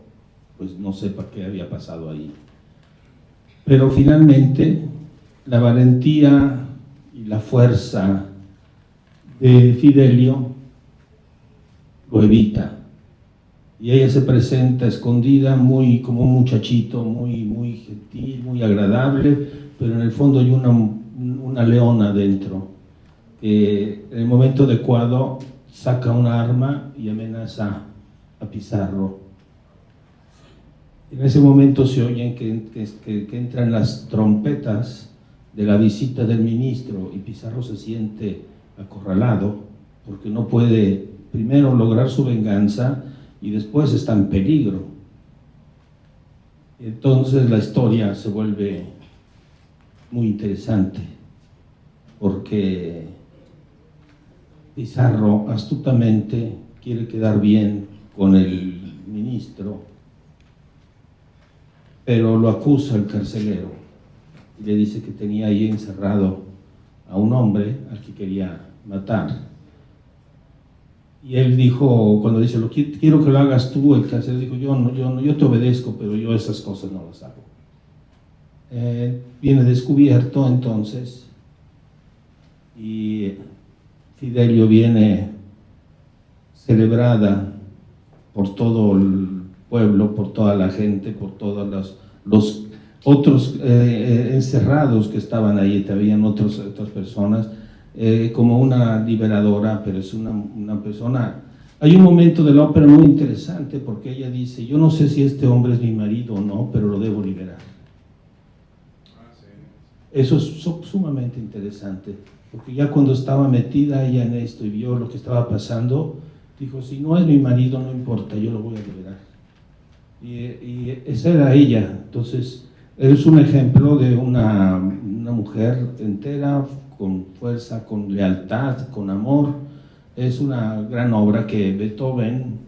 pues no sepa qué había pasado ahí. Pero finalmente la valentía y la fuerza de Fidelio lo evita, y ella se presenta escondida, como un muchachito, muy gentil, muy agradable, pero en el fondo hay una leona dentro, que en el momento adecuado saca un arma y amenaza a Pizarro. En ese momento se oyen que entran las trompetas de la visita del ministro, y Pizarro se siente acorralado porque no puede primero lograr su venganza y después está en peligro. Entonces la historia se vuelve muy interesante, porque Pizarro astutamente quiere quedar bien con el ministro, pero lo acusa el carcelero y le dice que tenía ahí encerrado a un hombre al que quería matar. Y él dijo, cuando dice, quiero que lo hagas tú, el carcelero dijo, yo te obedezco, pero yo esas cosas no las hago. Viene descubierto entonces, y Fidelio viene celebrada por todo el pueblo, por toda la gente, por todos los otros encerrados que estaban ahí, habían otras personas, como una liberadora, pero es una persona Hay un momento de la ópera muy interesante porque ella dice, yo no sé si este hombre es mi marido o no, pero lo debo liberar. Eso es sumamente interesante, porque ya cuando estaba metida ella en esto y vio lo que estaba pasando, dijo, si no es mi marido, no importa, yo lo voy a liberar. Y esa era ella. Entonces, es un ejemplo de una mujer entera, con fuerza, con lealtad, con amor. Es una gran obra que Beethoven...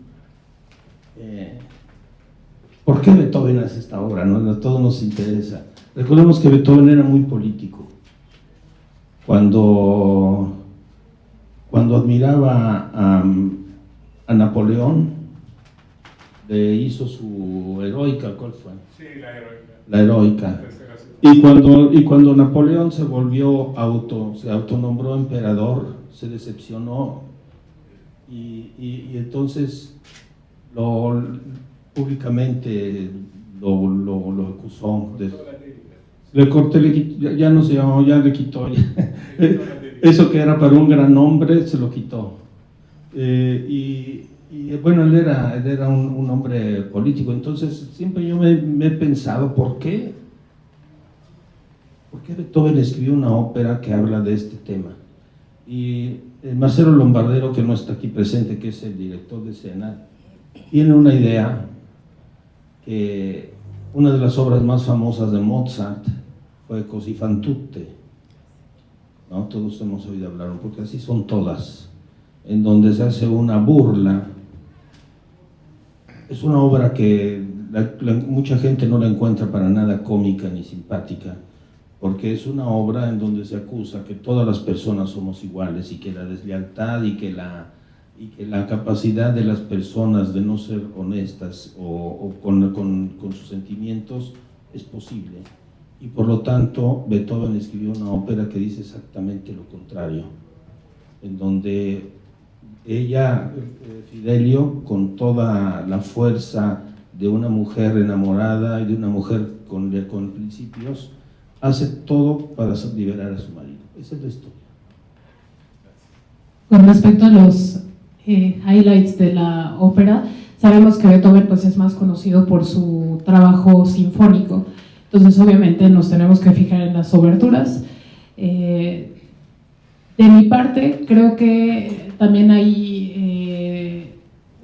¿Por qué Beethoven hace esta obra? ¿No? A todos nos interesa. Recordemos que Beethoven era muy político. Cuando admiraba a Napoleón, le hizo su heroica, ¿cuál fue? Sí, la heroica. La heroica. Y cuando Napoleón se autonombró emperador, se decepcionó y entonces públicamente lo acusó de... Le corté, ya no se llamó, ya le quitó. Eso que era para un gran hombre, se lo quitó. Y bueno, él era un hombre político. Entonces, siempre yo me he pensado, ¿por qué? ¿Por qué Beethoven escribió una ópera que habla de este tema? Y Marcelo Lombardero, que no está aquí presente, que es el director de escena, tiene una idea que una de las obras más famosas de Mozart fue Così fan tutte, ¿no? Todos hemos oído hablar, porque así son todas, en donde se hace una burla. Es una obra que mucha gente no la encuentra para nada cómica ni simpática, porque es una obra en donde se acusa que todas las personas somos iguales y que la deslealtad y que la capacidad de las personas de no ser honestas o con sus sentimientos es posible. Y por lo tanto, Beethoven escribió una ópera que dice exactamente lo contrario, en donde ella, Fidelio, con toda la fuerza de una mujer enamorada y de una mujer con principios, hace todo para liberar a su marido. Esa es la historia. Con respecto a los highlights de la ópera, sabemos que Beethoven pues, es más conocido por su trabajo sinfónico, entonces obviamente nos tenemos que fijar en las oberturas. De mi parte, creo que también hay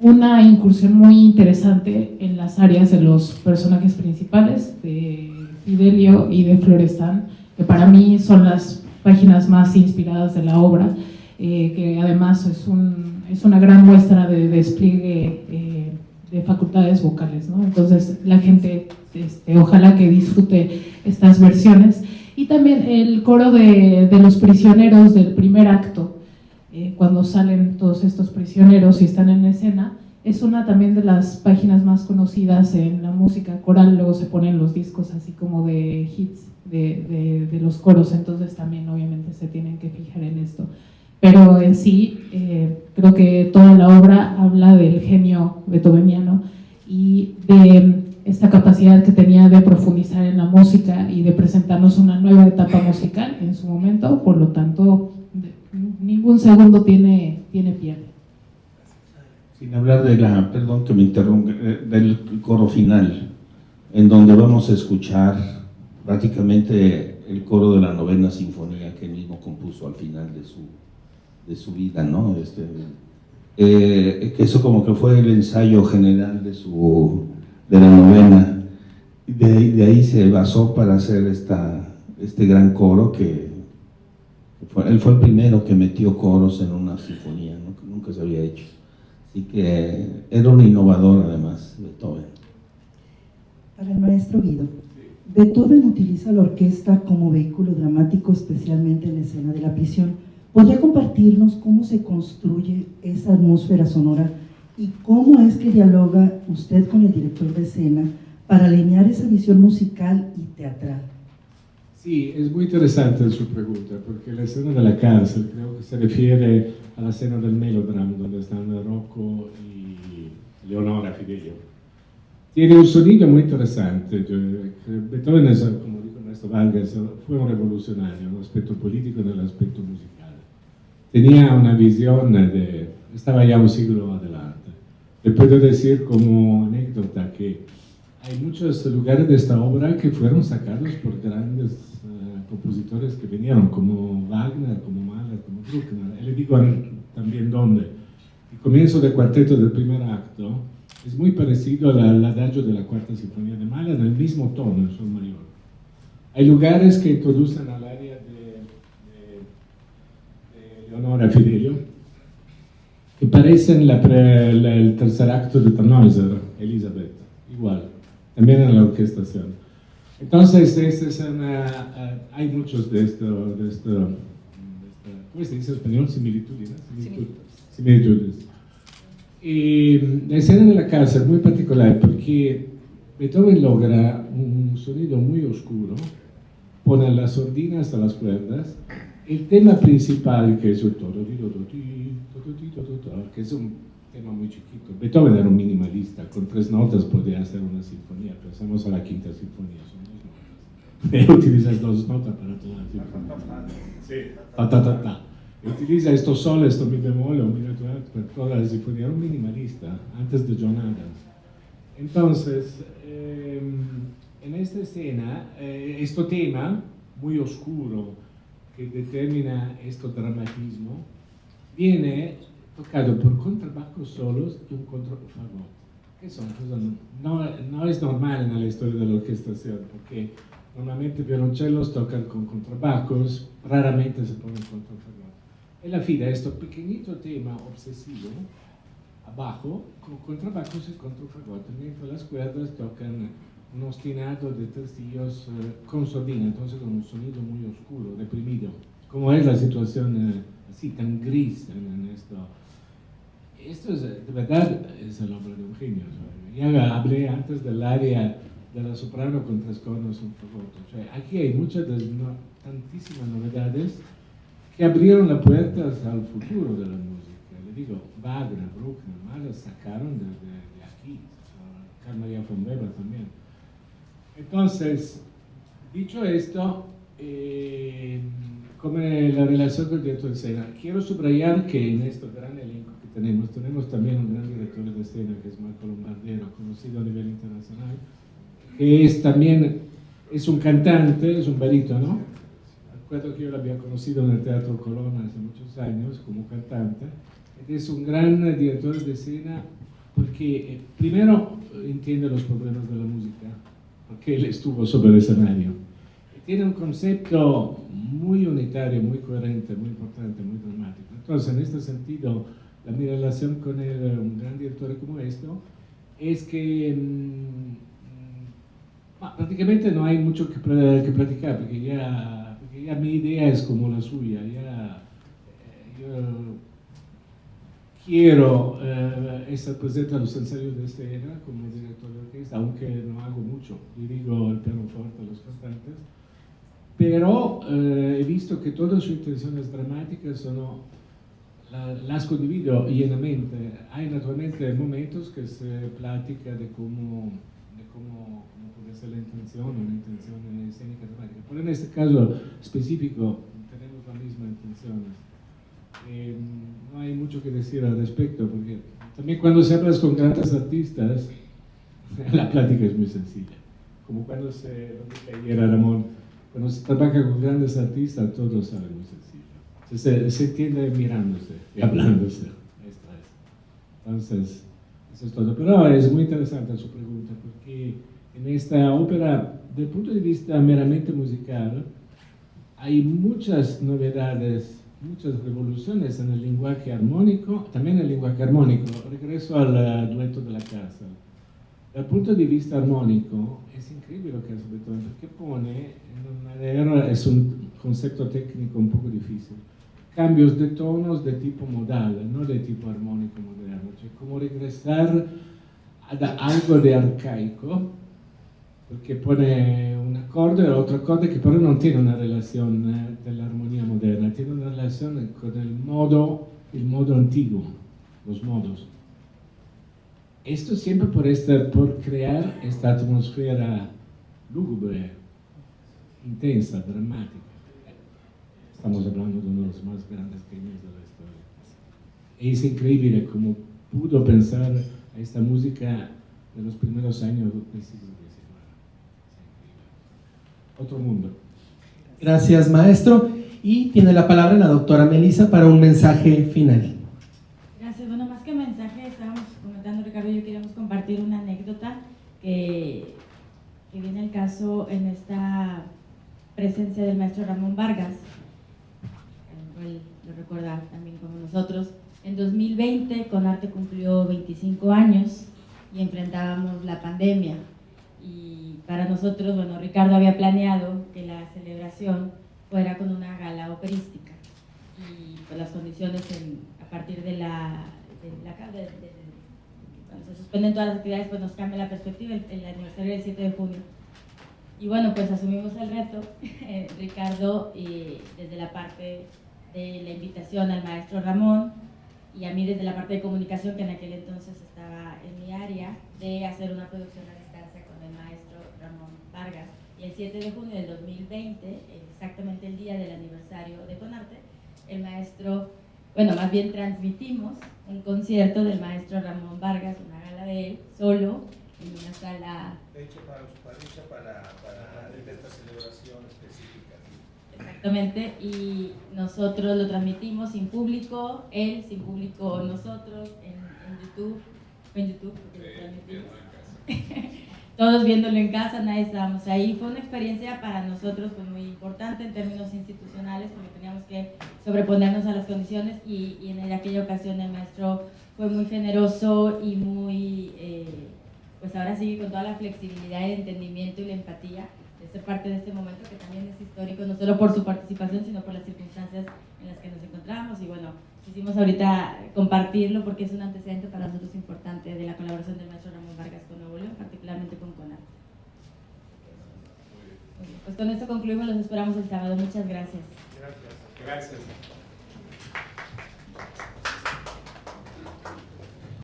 una incursión muy interesante en las áreas de los personajes principales, de Fidelio y de Florestan, que para mí son las páginas más inspiradas de la obra, que además es una gran muestra de despliegue de facultades vocales, ¿no? Entonces la gente ojalá que disfrute estas versiones. Y también el coro de los prisioneros del primer acto, cuando salen todos estos prisioneros y están en escena, es una también de las páginas más conocidas en la música coral. Luego se ponen los discos así como de hits de los coros, entonces también obviamente se tienen que fijar en esto. Pero en sí, creo que toda la obra habla del genio beethoveniano y de esta capacidad que tenía de profundizar en la música y de presentarnos una nueva etapa musical en su momento. Por lo tanto, ningún segundo tiene pierde. Sin hablar perdón que me interrumpa, del coro final, en donde vamos a escuchar prácticamente el coro de la novena sinfonía que él mismo compuso al final de su vida, ¿no? Que eso como que fue el ensayo general de la novena, y de ahí se basó para hacer este gran coro él fue el primero que metió coros en una sinfonía, ¿no? Que nunca se había hecho. Así que era un innovador además, Beethoven. Para el maestro Guido, Beethoven utiliza la orquesta como vehículo dramático, especialmente en la escena de la prisión. ¿Podría compartirnos cómo se construye esa atmósfera sonora y cómo es que dialoga usted con el director de escena para alinear esa visión musical y teatral? Sí, es muy interesante su pregunta, porque la escena de la cárcel creo que se refiere a la escena del melodrama, donde están Rocco y Leonora Fidelio. Tiene un sonido muy interesante. Beethoven, como dijo Ernesto Vargas, fue un revolucionario en el aspecto político y en el aspecto musical. Tenía una visión de estaba ya un siglo adelante. Le puedo decir como anécdota que hay muchos lugares de esta obra que fueron sacados por grandes compositores que vinieron, como Wagner, como Mahler, como Bruckner. Y le digo también dónde. El comienzo del cuarteto del primer acto es muy parecido al adagio de la cuarta sinfonía de Mahler, en el mismo tono, en sol mayor. Hay lugares que introducen al área de Leonora Fidelio, que parecen el tercer acto de Tannhäuser, Elizabeth, igual, también en la orquestación. Entonces, hay muchos de esto, ¿cómo se dice en español? Similitudes, ¿no? Similitudes. Y la escena de la casa es muy particular porque Beethoven logra un sonido muy oscuro, pone las sordinas a las cuerdas, el tema principal que es el que es un tema muy chiquito. Beethoven era un minimalista, con 3 notas podía hacer una sinfonía, pensamos a la quinta sinfonía, son 2 notas. Él utiliza 2 notas para toda la sinfonía. Sí. Ta, ta, ta, ta. Utiliza estos sol, esto mi bemol o mi natural para toda la sinfonía, era un minimalista, antes de John Adams. Entonces, en esta escena, este tema muy oscuro que determina este dramatismo viene tocado por contrabajos solos y un contrafagot. Que son cosas no es normal en la historia de la orquestación, porque normalmente violoncellos tocan con contrabajos, raramente se ponen contrafagot. En la fila, este pequeñito tema obsesivo, abajo, con contrabajos y contrafagot, mientras las cuerdas tocan un ostinato de tercios con sordina, entonces con un sonido muy oscuro, deprimido, como es la situación así tan gris en esto. Esto es, de verdad, es el obra de un genio. Ya hablé antes del área de la soprano con 3 cornos y un fagot. O sea, aquí hay muchas, tantísimas novedades que abrieron las puertas al futuro de la música. Le digo, Wagner, Bruckner, Mahler sacaron de aquí, Carl Maria von Weber también. Entonces, dicho esto, como la relación con el director de escena, quiero subrayar que en este gran elenco que tenemos también un gran director de escena que es Marco Lombardero, conocido a nivel internacional, que también es un cantante, es un barítono. Recuerdo que yo lo había conocido en el Teatro Colón hace muchos años como cantante. Es un gran director de escena porque primero entiende los problemas de la música, porque él estuvo sobre el escenario. Tiene un concepto muy unitario, muy coherente, muy importante, muy dramático. Entonces, en este sentido, mi relación con él, un gran director como esto, es que prácticamente no hay mucho que platicar, porque ya mi idea es como la suya. Yo quiero estar presente a los ensayos de escena como director de orquesta, aunque no hago mucho, dirijo el pianoforte a los cantantes, pero he visto que todas sus intenciones dramáticas las condivido llenamente. Hay naturalmente momentos que se platica de cómo puede ser la intención, una intención escénica dramática, pero en este caso específico tenemos la misma intención. No hay mucho que decir al respecto, porque también cuando se hablas con grandes artistas, la plática es muy sencilla. Como cuando lo dije ayer a Ramón, cuando se trabaja con grandes artistas, todo sale muy sencillo. Se entiende mirándose y hablándose. Entonces, eso es todo. Pero es muy interesante su pregunta, porque en esta ópera, desde el punto de vista meramente musical, hay muchas novedades, muchas revoluciones en el lenguaje armónico, también en el lenguaje armónico. Regreso al dueto de la casa. Desde el punto de vista armónico, es increíble lo que hace Beethoven, porque pone en una era, es un concepto técnico un poco difícil, cambios de tonos de tipo modal, no de tipo armónico moderno, cioè como regresar a algo de arcaico, porque pone un acorde o otro acorde que pero no tiene una relación de la armonía moderna, tiene una relación con el modo antiguo, los modos. Esto siempre por crear esta atmósfera lúgubre, intensa, dramática. Estamos hablando de uno de los más grandes genios de la historia. es increíble cómo pudo pensar esta música de los primeros años del siglo XIX. Otro mundo. Gracias, maestro. Y tiene la palabra la doctora Melissa para un mensaje final. Gracias. Bueno, más que mensaje, estábamos comentando, Ricardo y yo queríamos compartir una anécdota que viene al caso en esta presencia del maestro Ramón Vargas, el cual lo recuerda también como nosotros. En 2020, Conarte cumplió 25 años y enfrentábamos la pandemia. Y para nosotros, bueno, Ricardo había planeado que la celebración fuera con una gala operística. Y pues las condiciones a partir de cuando se suspenden todas las actividades, pues nos cambia la perspectiva, el aniversario del 7 de junio. Y bueno, pues asumimos el reto, Ricardo, desde la parte de la invitación al maestro Ramón, y a mí desde la parte de comunicación, que en aquel entonces estaba en mi área, de hacer una producción a distancia con el maestro Ramón Vargas. Y el 7 de junio del 2020, exactamente el día del aniversario de Conarte, el maestro, bueno, más bien transmitimos un concierto del maestro Ramón Vargas, una gala de él, solo, en una sala... Hecha para esta celebración específica. Exactamente, y nosotros lo transmitimos sin público, él sin público, nosotros en YouTube, porque lo transmitimos. Todos viéndolo en casa, nadie estábamos ahí. Fue una experiencia para nosotros pues, muy importante en términos institucionales, porque teníamos que sobreponernos a las condiciones y en aquella ocasión el maestro fue muy generoso y muy, pues ahora sí, con toda la flexibilidad, el entendimiento y la empatía de ser parte de este momento que también es histórico, no solo por su participación, sino por las circunstancias en las que nos encontramos. Y bueno, quisimos ahorita compartirlo porque es un antecedente para nosotros importante de la colaboración del maestro Ramón Vargas con Nuevo León, particularmente con Conarte. Pues con esto concluimos, los esperamos el sábado. Muchas gracias. Gracias.